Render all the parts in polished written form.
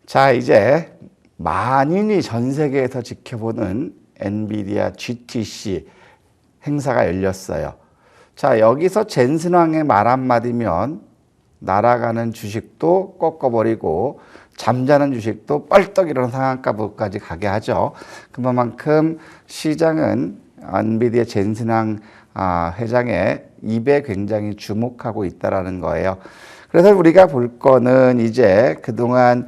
자, 이제 만인이 전 세계에서 지켜보는 엔비디아 GTC 행사가 열렸어요. 자, 여기서 젠슨 왕의 말 한마디면 날아가는 주식도 꺾어버리고 잠자는 주식도 뻘떡 일어나는 상한가부까지 가게 하죠. 그만큼 시장은 엔비디아 젠슨 왕 회장의 입에 굉장히 주목하고 있다라는 거예요. 그래서 우리가 볼 거는 이제 그동안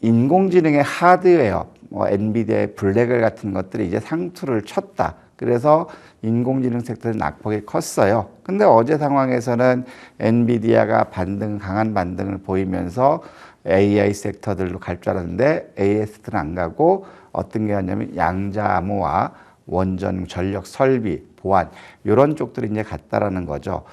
인공지능의 하드웨어, 엔비디아의 블랙을 같은 것들이 이제 상투를 쳤다. 그래서 인공지능 섹터는 낙폭이 컸어요. 근데 어제 상황에서는 엔비디아가 강한 반등을 보이면서 AI 섹터들로 갈 줄 알았는데 AS는 안 가고 어떤 게 왔냐면 양자 암호화, 원전, 전력 설비, 보안 이런 쪽들이 이제 갔다라는 거죠.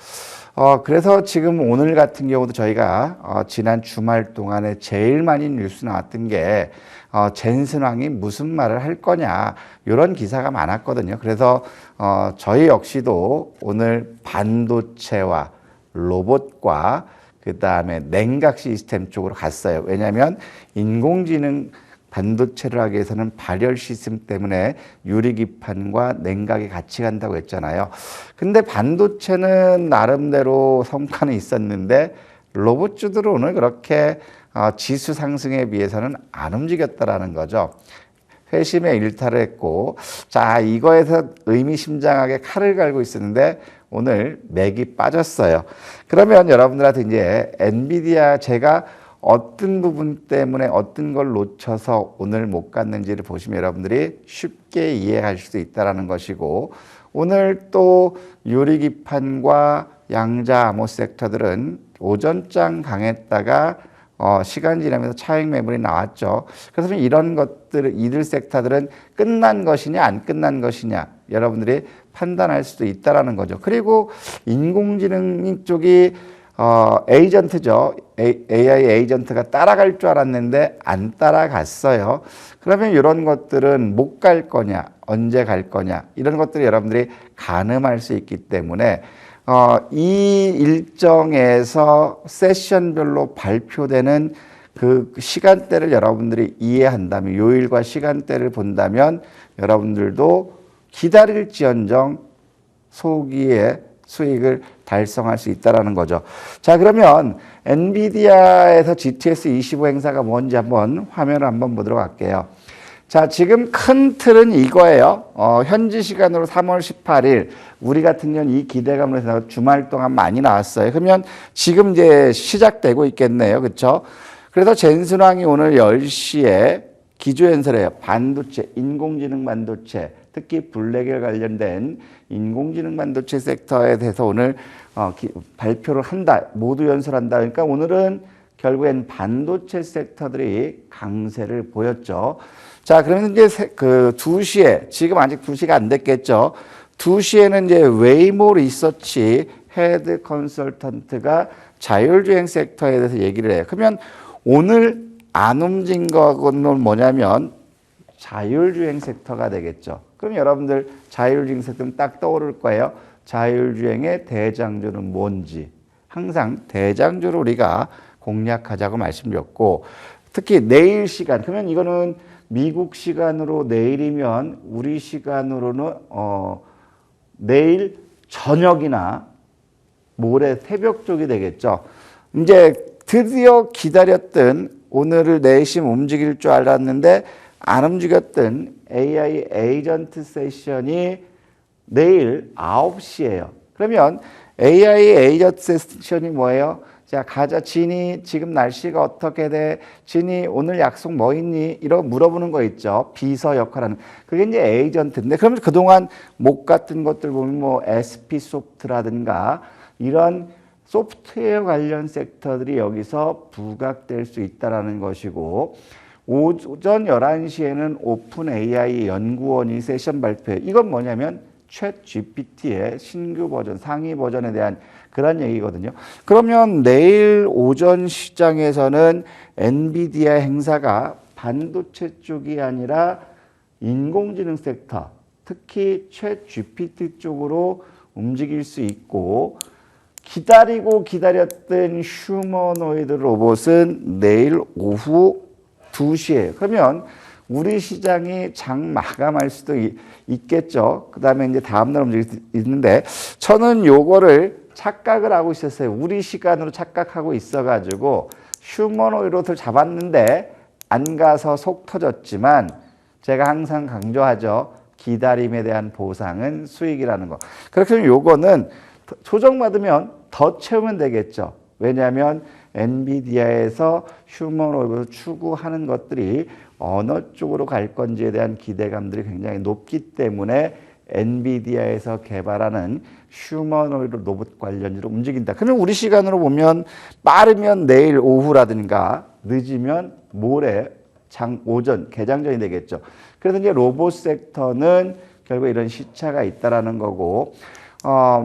그래서 지금 오늘 같은 경우도 저희가 지난 주말 동안에 제일 많이 뉴스 나왔던 게 젠슨 왕이 무슨 말을 할 거냐 이런 기사가 많았거든요. 그래서 저희 역시도 오늘 반도체와 로봇과 그 다음에 냉각 시스템 쪽으로 갔어요. 왜냐하면 인공지능 반도체를 하기 위해서는 발열 시스템 때문에 유리기판과 냉각이 같이 간다고 했잖아요. 근데 반도체는 나름대로 성과는 있었는데 로봇주들은 오늘 그렇게 지수 상승에 비해서는 안 움직였다라는 거죠. 회심에 일탈을 했고, 자, 이거에서 의미심장하게 칼을 갈고 있었는데 오늘 맥이 빠졌어요. 그러면 여러분들한테 이제 엔비디아 제가 어떤 부분 때문에 어떤 걸 놓쳐서 오늘 못 갔는지를 보시면 여러분들이 쉽게 이해할 수 있다는 것이고, 오늘 또 유리기판과 양자 암호 섹터들은 오전장 강했다가 시간 지나면서 차익 매물이 나왔죠. 그래서 이런 것들, 이들 섹터들은 끝난 것이냐 안 끝난 것이냐 여러분들이 판단할 수도 있다는 거죠. 그리고 인공지능 쪽이 에이전트죠. AI 에이전트가 따라갈 줄 알았는데 안 따라갔어요. 그러면 이런 것들은 못 갈 거냐, 언제 갈 거냐 이런 것들이 여러분들이 가늠할 수 있기 때문에 이 일정에서 세션별로 발표되는 그 시간대를 여러분들이 이해한다면, 요일과 시간대를 본다면 여러분들도 기다릴지언정 소기의 수익을 달성할 수 있다는 거죠. 자, 그러면 엔비디아에서 GTS 25 행사가 뭔지 한번 화면을 한번 보도록 할게요. 자, 지금 큰 틀은 이거예요. 현지 시간으로 3월 18일, 우리 같은 경우는 이 기대감으로 해서 주말 동안 많이 나왔어요. 그러면 지금 이제 시작되고 있겠네요. 그렇죠? 그래서 젠슨 왕이 오늘 10시에 기조연설해요. 반도체, 인공지능 반도체, 특히 블랙에 관련된 인공지능 반도체 섹터에 대해서 오늘 발표를 한다. 모두 연설한다. 그러니까 오늘은 결국엔 반도체 섹터들이 강세를 보였죠. 자, 그러면 이제 그 2시에, 지금 아직 2시가 안 됐겠죠. 2시에는 이제 웨이모 리서치 헤드 컨설턴트가 자율주행 섹터에 대해서 얘기를 해요. 그러면 오늘 안 움직인 거는 뭐냐면 자율주행 섹터가 되겠죠. 그럼 여러분들 자율주행 섹터는 딱 떠오를 거예요. 자율주행의 대장주는 뭔지. 항상 대장주를 우리가 공략하자고 말씀드렸고, 특히 내일 시간, 그러면 이거는 미국 시간으로 내일이면 우리 시간으로는 내일 저녁이나 모레 새벽 쪽이 되겠죠. 이제 드디어 기다렸던 오늘을 내심 움직일 줄 알았는데 안 움직였던 AI 에이전트 세션이 내일 9시예요. 그러면 AI 에이전트 세션이 뭐예요? 자, 가자, 진이 지금 날씨가 어떻게 돼? 진이 오늘 약속 뭐 있니? 이러고 물어보는 거 있죠. 비서 역할하는. 그게 이제 에이전트인데, 그러면 그동안 못 갔던 것들 보면 뭐 SP소프트라든가 이런 소프트웨어 관련 섹터들이 여기서 부각될 수 있다는 것이고, 오전 11시에는 오픈 AI 연구원이 세션 발표해. 이건 뭐냐면 챗 GPT의 신규 버전, 상위 버전에 대한 그런 얘기거든요. 그러면 내일 오전 시장에서는 엔비디아 행사가 반도체 쪽이 아니라 인공지능 섹터, 특히 챗 GPT 쪽으로 움직일 수 있고, 기다리고 기다렸던 휴머노이드 로봇은 내일 오후 2시에. 그러면 우리 시장이 장 마감할 수도 있겠죠. 그 다음에 이제 다음날 움직일 수 있는데, 저는 요거를 착각을 하고 있었어요. 우리 시간으로 착각하고 있어가지고 휴머노이드를 잡았는데 안 가서 속 터졌지만, 제가 항상 강조하죠. 기다림에 대한 보상은 수익이라는 거. 그렇게 하면 요거는 조정받으면 더 채우면 되겠죠. 왜냐하면 엔비디아에서 휴머노이드를 추구하는 것들이 어느 쪽으로 갈 건지에 대한 기대감들이 굉장히 높기 때문에 엔비디아에서 개발하는 휴머노이드 로봇 관련주로 움직인다. 그러면 우리 시간으로 보면 빠르면 내일 오후라든가 늦으면 모레 오전 개장전이 되겠죠. 그래서 이제 로봇 섹터는 결국 이런 시차가 있다라는 거고,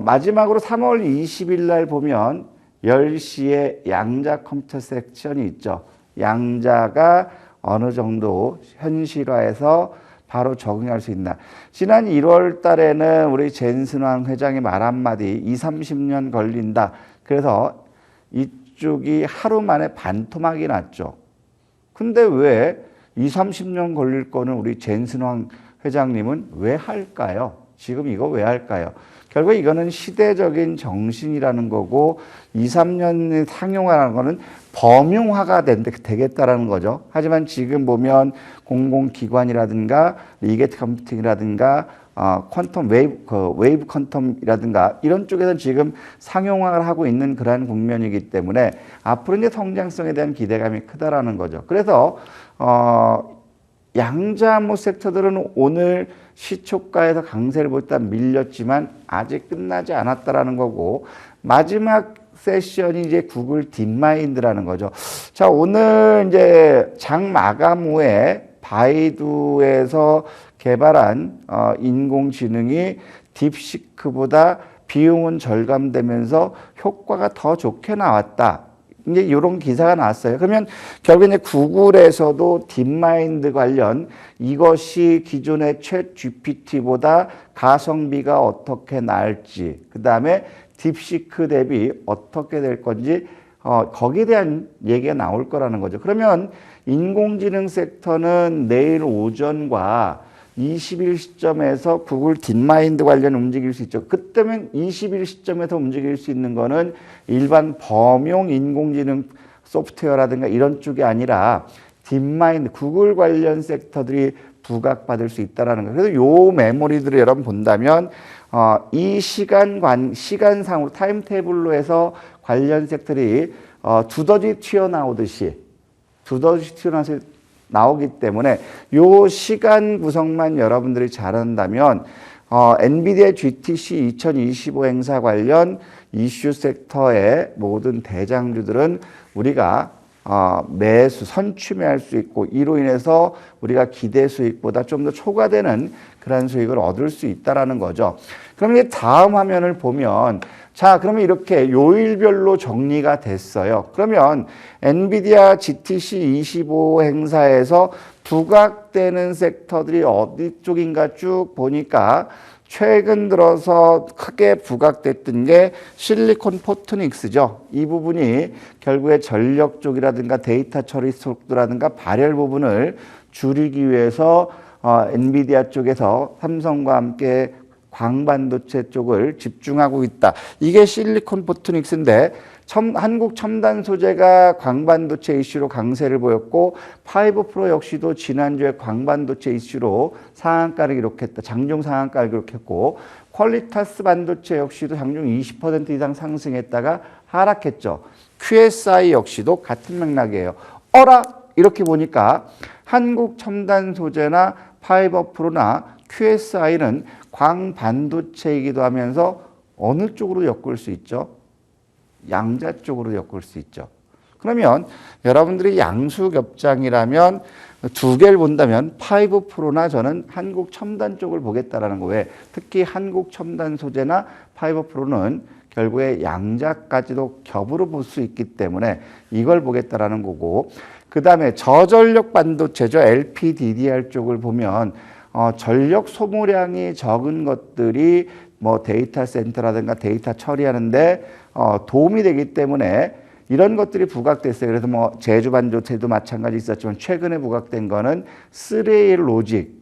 마지막으로 3월 20일 날 보면 10시에 양자 컴퓨터 섹션이 있죠. 양자가 어느 정도 현실화해서 바로 적응할 수 있나. 지난 1월 달에는 우리 젠슨왕 회장의 말 한마디 20-30년 걸린다. 그래서 이쪽이 하루 만에 반토막이 났죠. 근데 왜 20-30년 걸릴 거는 우리 젠슨왕 회장님은 왜 할까요? 지금 이거 왜 할까요? 결국 이거는 시대적인 정신이라는 거고, 2-3년 상용화라는 거는 범용화가 되겠다라는 거죠. 하지만 지금 보면 공공기관이라든가 리게트 컴퓨팅이라든가 퀀텀 웨이브 퀀텀이라든가 이런 쪽에서는 지금 상용화를 하고 있는 그러한 국면이기 때문에 앞으로 이제 성장성에 대한 기대감이 크다라는 거죠. 그래서 양자암호 섹터들은 오늘 시초가에서 강세를 보였다 밀렸지만 아직 끝나지 않았다라는 거고, 마지막 세션이 이제 구글 딥마인드라는 거죠. 자, 오늘 이제 장 마감 후에 바이두에서 개발한 인공지능이 딥시크보다 비용은 절감되면서 효과가 더 좋게 나왔다. 이제 이런 기사가 나왔어요. 그러면 결국 이제 구글에서도 딥마인드 관련 이것이 기존의 챗 GPT보다 가성비가 어떻게 나을지, 그 다음에 딥시크 대비 어떻게 될 건지 거기에 대한 얘기가 나올 거라는 거죠. 그러면 인공지능 섹터는 내일 오전과 20일 시점에서 구글 딥마인드 관련 움직일 수 있죠. 그때면 20일 시점에서 움직일 수 있는 거는 일반 범용 인공지능 소프트웨어라든가 이런 쪽이 아니라 딥마인드, 구글 관련 섹터들이 부각받을 수 있다는 거예요. 그래서 요 메모리들을 여러분 본다면 이 시간상으로 타임테이블로 해서 관련 섹터들이 두더지 튀어나오듯이 나오기 때문에 요 시간 구성만 여러분들이 잘한다면 엔비디아 GTC 2025 행사 관련 이슈 섹터의 모든 대장주들은 우리가 매수, 선취매할 수 있고, 이로 인해서 우리가 기대 수익보다 좀 더 초과되는 그런 수익을 얻을 수 있다는 거죠. 그럼 이제 다음 화면을 보면, 자, 그러면 이렇게 요일별로 정리가 됐어요. 그러면 엔비디아 GTC 25 행사에서 부각되는 섹터들이 어디 쪽인가 쭉 보니까 최근 들어서 크게 부각됐던 게 실리콘 포토닉스죠. 이 부분이 결국에 전력 쪽이라든가 데이터 처리 속도라든가 발열 부분을 줄이기 위해서 엔비디아 쪽에서 삼성과 함께 광반도체 쪽을 집중하고 있다. 이게 실리콘 포토닉스인데 한국 첨단 소재가 광반도체 이슈로 강세를 보였고, 파이브 프로 역시도 지난주에 광반도체 이슈로 상한가를 기록했다. 장중 상한가를 기록했고, 퀄리타스 반도체 역시도 장중 20% 이상 상승했다가 하락했죠. QSI 역시도 같은 맥락이에요. 이렇게 보니까 한국 첨단 소재나 파이버 프로나 QSI는 광반도체이기도 하면서 어느 쪽으로 엮을 수 있죠? 양자 쪽으로 엮을 수 있죠. 그러면 여러분들이 양수겹장이라면 두 개를 본다면 파이브 프로나 저는 한국 첨단 쪽을 보겠다라는 거예요. 특히 한국 첨단 소재나 파이브 프로는 결국에 양자까지도 겹으로 볼 수 있기 때문에 이걸 보겠다라는 거고, 그 다음에 저전력 반도체죠. LPDDR 쪽을 보면 전력 소모량이 적은 것들이 뭐 데이터 센터라든가 데이터 처리하는데 도움이 되기 때문에 이런 것들이 부각됐어요. 그래서 뭐 제주 반도체도 마찬가지 있었지만 최근에 부각된 거는 3A 로직,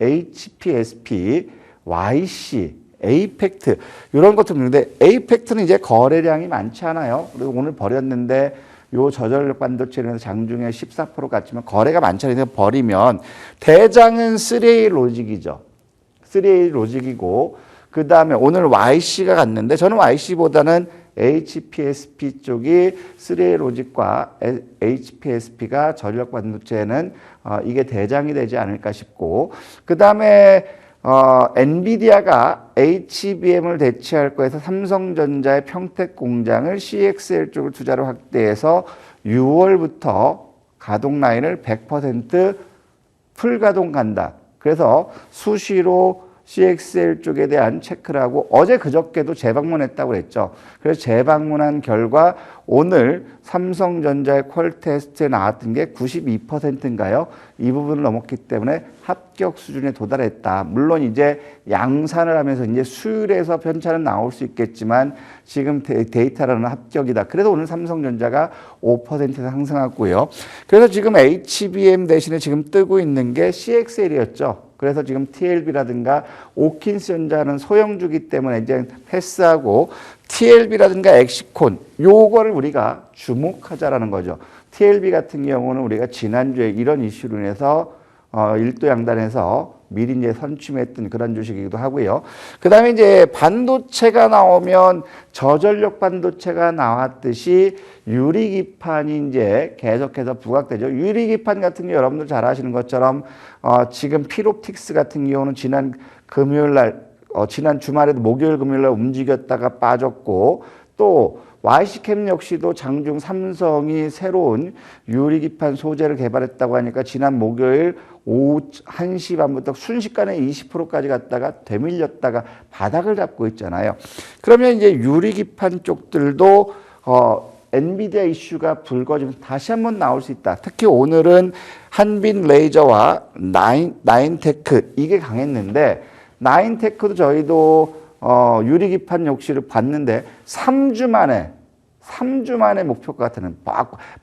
HPSP, YC, 에이펙트 이런 것들 있는데 에이펙트는 이제 거래량이 많지 않아요. 그리고 오늘 버렸는데 요 저전력 반도체는 장중에 14% 갔지만 거래가 많잖아요. 버리면 대장은 3A 로직이죠. 3A 로직이고 그 다음에 오늘 YC가 갔는데 저는 YC보다는 HPSP 쪽이 3A 로직과 HPSP가 전력 반도체는 이게 대장이 되지 않을까 싶고 그 다음에 엔비디아가 HBM을 대체할 거에서 삼성전자의 평택 공장을 CXL 쪽을 투자로 확대해서 6월부터 가동 라인을 100% 풀가동 간다. 그래서 수시로 CXL 쪽에 대한 체크를 하고 어제 그저께도 재방문했다고 그랬죠. 그래서 재방문한 결과 오늘 삼성전자의 퀄 테스트에 나왔던 게 92%인가요? 이 부분을 넘었기 때문에 합격 수준에 도달했다. 물론 이제 양산을 하면서 이제 수율에서 편차는 나올 수 있겠지만 지금 데이터로는 합격이다. 그래서 오늘 삼성전자가 5% 상승하고요. 그래서 지금 HBM 대신에 지금 뜨고 있는 게 CXL이었죠. 그래서 지금 TLB라든가 오킨스전자는 소형주기 때문에 이제 패스하고 TLB라든가 엑시콘 요거를 우리가 주목하자라는 거죠. TLB 같은 경우는 우리가 지난주에 이런 이슈로 인해서 일도 양단에서 미리 이제 선취했던 그런 주식이기도 하고요. 그 다음에 이제 반도체가 나오면 저전력 반도체가 나왔듯이 유리기판이 이제 계속해서 부각되죠. 유리기판 같은 게 여러분들 잘 아시는 것처럼 지금 필옵틱스 같은 경우는 지난 금요일 날, 지난 주말에도 목요일 금요일 날 움직였다가 빠졌고 또 YC캠 역시도 장중 삼성이 새로운 유리기판 소재를 개발했다고 하니까 지난 목요일 오후 1시 반부터 순식간에 20%까지 갔다가 되밀렸다가 바닥을 잡고 있잖아요. 그러면 이제 유리기판 쪽들도 엔비디아 이슈가 불거지면 다시 한번 나올 수 있다. 특히 오늘은 한빈 레이저와 나인테크 이게 강했는데 나인테크도 저희도 유리기판 역시를 봤는데 3주 만에 목표가 같은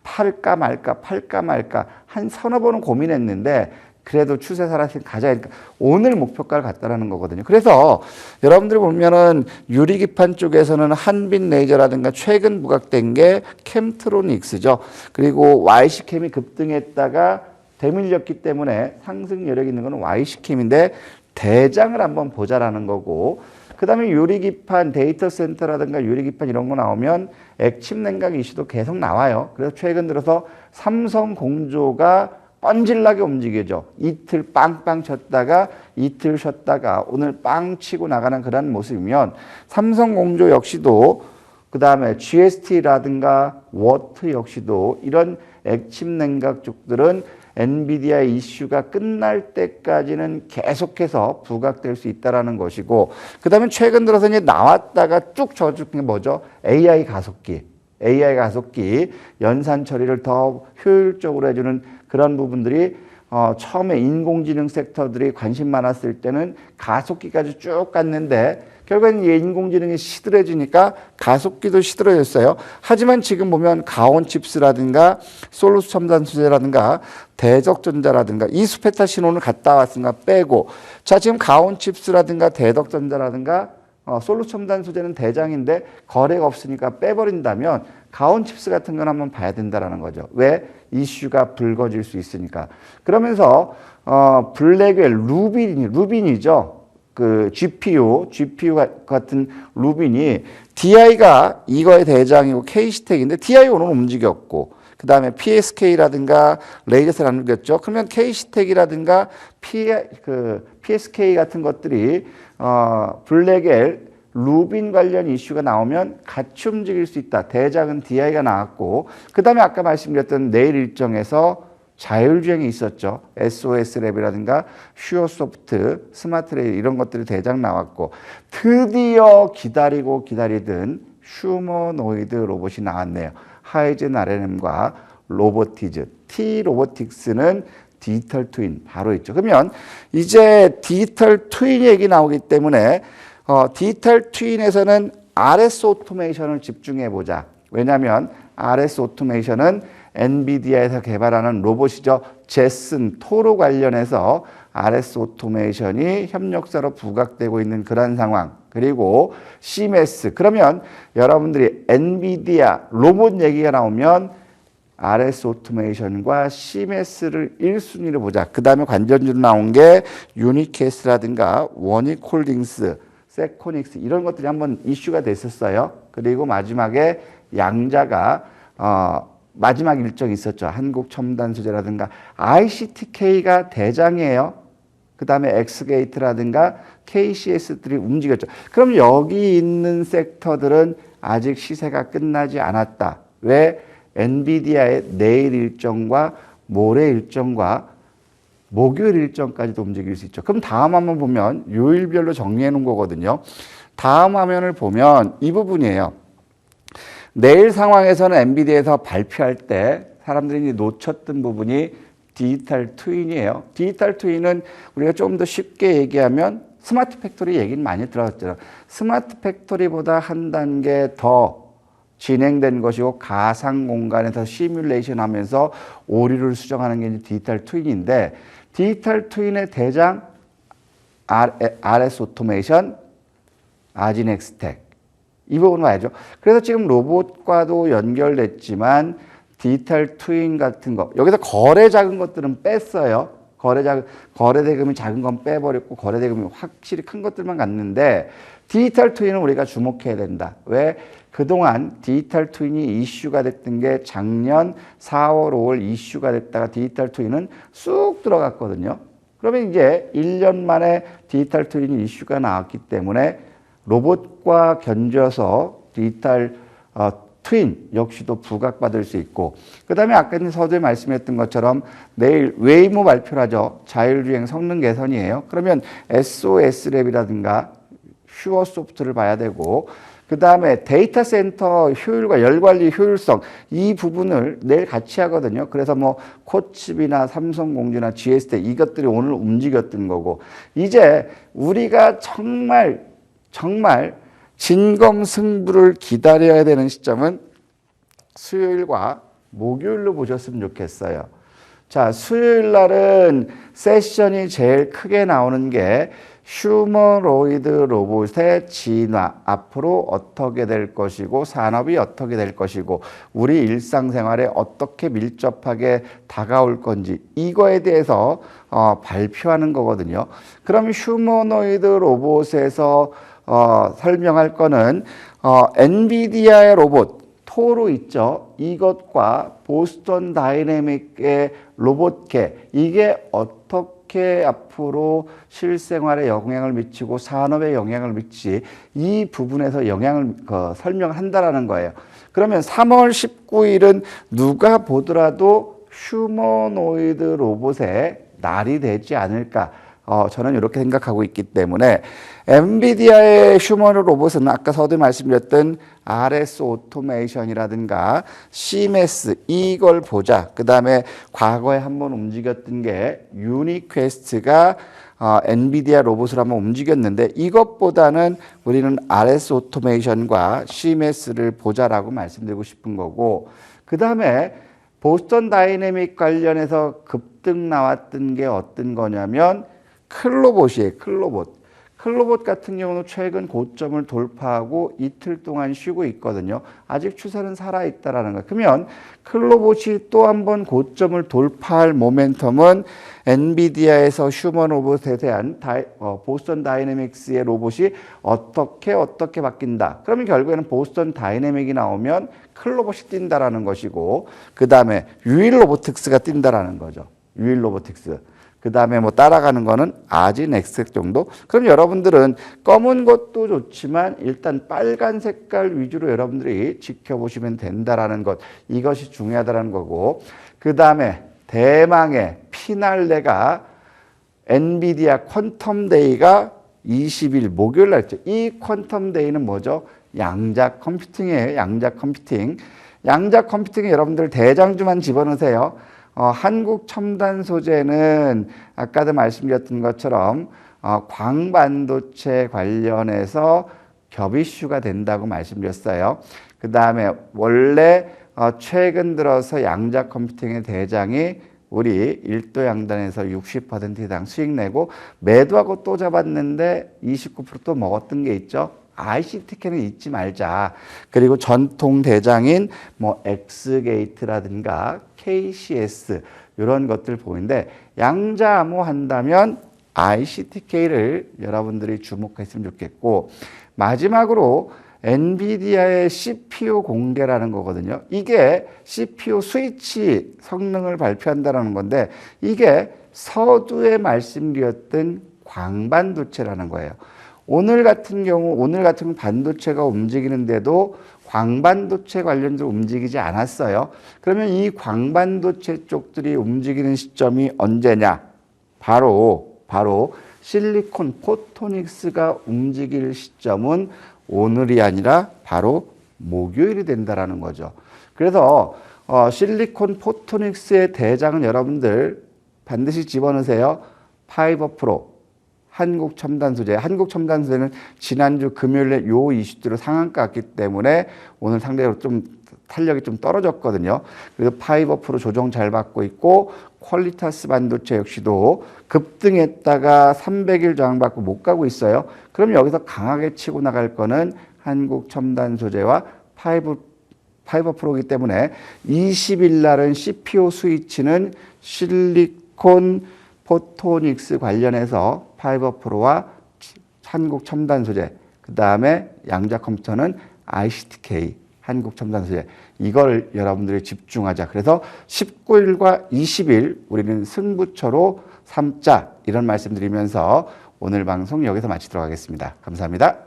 팔까 말까 한 서너 번은 고민했는데 그래도 추세사라서 가자 하니까 오늘 목표가를 갔다라는 거거든요. 그래서 여러분들이 보면은 유리기판 쪽에서는 한빈 레이저라든가 최근 부각된 게 캠트로닉스죠. 그리고 YC캠이 급등했다가 되밀렸기 때문에 상승 여력이 있는 거는 YC캠인데 대장을 한번 보자라는 거고 그 다음에 유리기판 데이터 센터라든가 유리기판 이런 거 나오면 액침 냉각 이슈도 계속 나와요. 그래서 최근 들어서 삼성 공조가 뻔질나게 움직이죠. 이틀 빵빵 쳤다가 이틀 쉬었다가 오늘 빵 치고 나가는 그런 모습이면 삼성 공조 역시도 그 다음에 GST라든가 워트 역시도 이런 액침 냉각 쪽들은 엔비디아 이슈가 끝날 때까지는 계속해서 부각될 수 있다는 것이고 그 다음에 최근 들어서 이제 나왔다가 쭉 저축한 게 뭐죠? AI 가속기 연산 처리를 더 효율적으로 해주는 그런 부분들이 처음에 인공지능 섹터들이 관심 많았을 때는 가속기까지 쭉 갔는데 결국엔 인공지능이 시들해지니까 가속기도 시들어졌어요. 하지만 지금 보면 가온칩스라든가 솔루스 첨단 소재라든가 대덕전자라든가 이 스페타 신호를 갔다 왔으니까 빼고 자 지금 가온칩스라든가 대덕전자라든가 솔루스 첨단 소재는 대장인데 거래가 없으니까 빼버린다면 가온칩스 같은 건 한번 봐야 된다는 거죠. 왜? 이슈가 불거질 수 있으니까. 그러면서 블랙웰 루빈이죠. 그 GPU 같은 루빈이 DI가 이거의 대장이고 KC텍인데 DI 오늘 움직였고 그 다음에 PSK라든가 레이저셀 안 움직였죠. 그러면 KC텍이라든가 PSK 같은 것들이 블랙웰 루빈 관련 이슈가 나오면 같이 움직일 수 있다. 대장은 DI가 나왔고 그 다음에 아까 말씀드렸던 내일 일정에서 자율주행이 있었죠. SOS랩이라든가 슈어소프트, 스마트레일 이런 것들이 대장 나왔고 드디어 기다리던 휴머노이드 로봇이 나왔네요. 하이젠 RNM과 로보티즈, T-로보틱스는 디지털 트윈 바로 있죠. 그러면 이제 디지털 트윈 얘기 나오기 때문에 디지털 트윈에서는 RS 오토메이션을 집중해 보자. 왜냐하면 RS 오토메이션은 엔비디아에서 개발하는 로봇이죠. 제슨, 토로 관련해서 RS 오토메이션이 협력사로 부각되고 있는 그런 상황. 그리고 시메스. 그러면 여러분들이 엔비디아 로봇 얘기가 나오면 RS 오토메이션과 시메스를 1순위로 보자. 그 다음에 관전주로 나온 게 유니캐스라든가 원익홀딩스, 세코닉스 이런 것들이 한번 이슈가 됐었어요. 그리고 마지막에 양자가 마지막 일정이 있었죠. 한국첨단소재라든가 ICTK가 대장이에요. 그 다음에 엑스게이트라든가 KCS들이 움직였죠. 그럼 여기 있는 섹터들은 아직 시세가 끝나지 않았다. 왜? 엔비디아의 내일 일정과 모레 일정과 목요일 일정까지도 움직일 수 있죠. 그럼 다음 한번 보면 요일별로 정리해 놓은 거거든요. 다음 화면을 보면 이 부분이에요. 내일 상황에서는 엔비디아에서 발표할 때 사람들이 놓쳤던 부분이 디지털 트윈이에요. 디지털 트윈은 우리가 좀 더 쉽게 얘기하면 스마트 팩토리 얘기는 많이 들었죠. 스마트 팩토리보다 한 단계 더 진행된 것이고 가상 공간에서 시뮬레이션 하면서 오류를 수정하는 게 디지털 트윈인데 디지털 트윈의 대장 RS 오토메이션, 아지넥스텍 이 부분 봐야죠. 그래서 지금 로봇과도 연결됐지만 디지털 트윈 같은 거 여기서 거래 작은 것들은 뺐어요. 거래 대금이 작은 건 빼버렸고 거래 대금이 확실히 큰 것들만 갔는데 디지털 트윈은 우리가 주목해야 된다. 왜? 그동안 디지털 트윈이 이슈가 됐던 게 작년 4월, 5월 이슈가 됐다가 디지털 트윈은 쑥 들어갔거든요. 그러면 이제 1년 만에 디지털 트윈이 이슈가 나왔기 때문에 로봇과 견져서 디지털 트윈 역시도 부각받을 수 있고 그 다음에 아까 서두에 말씀했던 것처럼 내일 웨이모 발표를 하죠. 자율주행 성능 개선이에요. 그러면 SOS랩이라든가 슈어소프트를 봐야 되고 그 다음에 데이터 센터 효율과 열관리 효율성 이 부분을 내일 같이 하거든요. 그래서 뭐 코칩이나 삼성공주나 GST 이것들이 오늘 움직였던 거고 이제 우리가 정말 진검승부를 기다려야 되는 시점은 수요일과 목요일로 보셨으면 좋겠어요. 자, 수요일 날은 세션이 제일 크게 나오는 게 휴머노이드 로봇의 진화, 앞으로 어떻게 될 것이고 산업이 어떻게 될 것이고 우리 일상생활에 어떻게 밀접하게 다가올 건지 이거에 대해서 발표하는 거거든요. 그럼 휴머노이드 로봇에서 설명할 거는 엔비디아의 로봇 토로 있죠. 이것과 보스턴 다이내믹의 로봇계 이게 어떻게 앞으로 실생활에 영향을 미치고 산업에 영향을 미치지 이 부분에서 영향을 설명을 한다라는 거예요. 그러면 3월 19일은 누가 보더라도 휴머노이드 로봇의 날이 되지 않을까. 저는 이렇게 생각하고 있기 때문에 엔비디아의 휴머노 로봇은 아까 서두에 말씀드렸던 RS 오토메이션이라든가 시메스 이걸 보자. 그 다음에 과거에 한번 움직였던 게 유니퀘스트가 엔비디아 로봇을 한번 움직였는데 이것보다는 우리는 RS 오토메이션과 시메스를 보자라고 말씀드리고 싶은 거고 그 다음에 보스턴 다이내믹 관련해서 급등 나왔던 게 어떤 거냐면 클로봇이에요. 클로봇 같은 경우는 최근 고점을 돌파하고 이틀 동안 쉬고 있거든요. 아직 추세는 살아있다라는 거예요. 그러면 클로봇이 또 한 번 고점을 돌파할 모멘텀은 엔비디아에서 휴먼 로봇에 대한 보스턴 다이내믹스의 로봇이 어떻게 바뀐다. 그러면 결국에는 보스턴 다이내믹이 나오면 클로봇이 뛴다라는 것이고 그 다음에 유일 로보틱스가 뛴다라는 거죠. 유일 로보틱스. 그 다음에 뭐 따라가는 거는 아지넥스텍 정도? 그럼 여러분들은 검은 것도 좋지만 일단 빨간 색깔 위주로 여러분들이 지켜보시면 된다라는 것. 이것이 중요하다는 거고. 그 다음에 대망의 피날레가 엔비디아 퀀텀 데이가 20일 목요일 날 있죠. 이 퀀텀 데이는 뭐죠? 양자 컴퓨팅이에요. 양자 컴퓨팅. 양자 컴퓨팅에 여러분들 대장주만 집어넣으세요. 한국 첨단 소재는 아까도 말씀드렸던 것처럼 광반도체 관련해서 겹 이슈가 된다고 말씀드렸어요. 그 다음에 원래 최근 들어서 양자 컴퓨팅의 대장이 우리 1도 양단에서 60% 이상 수익 내고 매도하고 또 잡았는데 29% 또 먹었던 게 있죠. ICTK는 잊지 말자. 그리고 전통 대장인 뭐 X게이트라든가 KCS 이런 것들 보이는데 양자 암호한다면 ICTK를 여러분들이 주목했으면 좋겠고, 마지막으로 엔비디아의 CPU 공개라는 거거든요. 이게 CPU 스위치 성능을 발표한다는 건데 이게 서두에 말씀드렸던 광반도체라는 거예요. 오늘 같은 반도체가 움직이는데도 광반도체 관련해서 움직이지 않았어요. 그러면 이 광반도체 쪽들이 움직이는 시점이 언제냐? 바로 실리콘 포토닉스가 움직일 시점은 오늘이 아니라 바로 목요일이 된다라는 거죠. 그래서 실리콘 포토닉스의 대장은 여러분들 반드시 집어넣으세요. 파이버 프로, 한국첨단소재. 한국첨단소재는 지난주 금요일에 요 이슈대로 상한가 갔기 때문에 오늘 상대적으로 좀 탄력이 좀 떨어졌거든요. 그래서 파이버 프로 조정 잘 받고 있고, 퀄리타스 반도체 역시도 급등했다가 300일 저항받고 못 가고 있어요. 그럼 여기서 강하게 치고 나갈 거는 한국첨단소재와 파이버 프로이기 때문에 20일 날은 CPU 스위치는 실리콘 포토닉스 관련해서 파이버 프로와 한국첨단소재, 그 다음에 양자 컴퓨터는 ICTK, 한국첨단소재, 이걸 여러분들이 집중하자. 그래서 19일과 20일 우리는 승부처로 삼자, 이런 말씀 드리면서 오늘 방송 여기서 마치도록 하겠습니다. 감사합니다.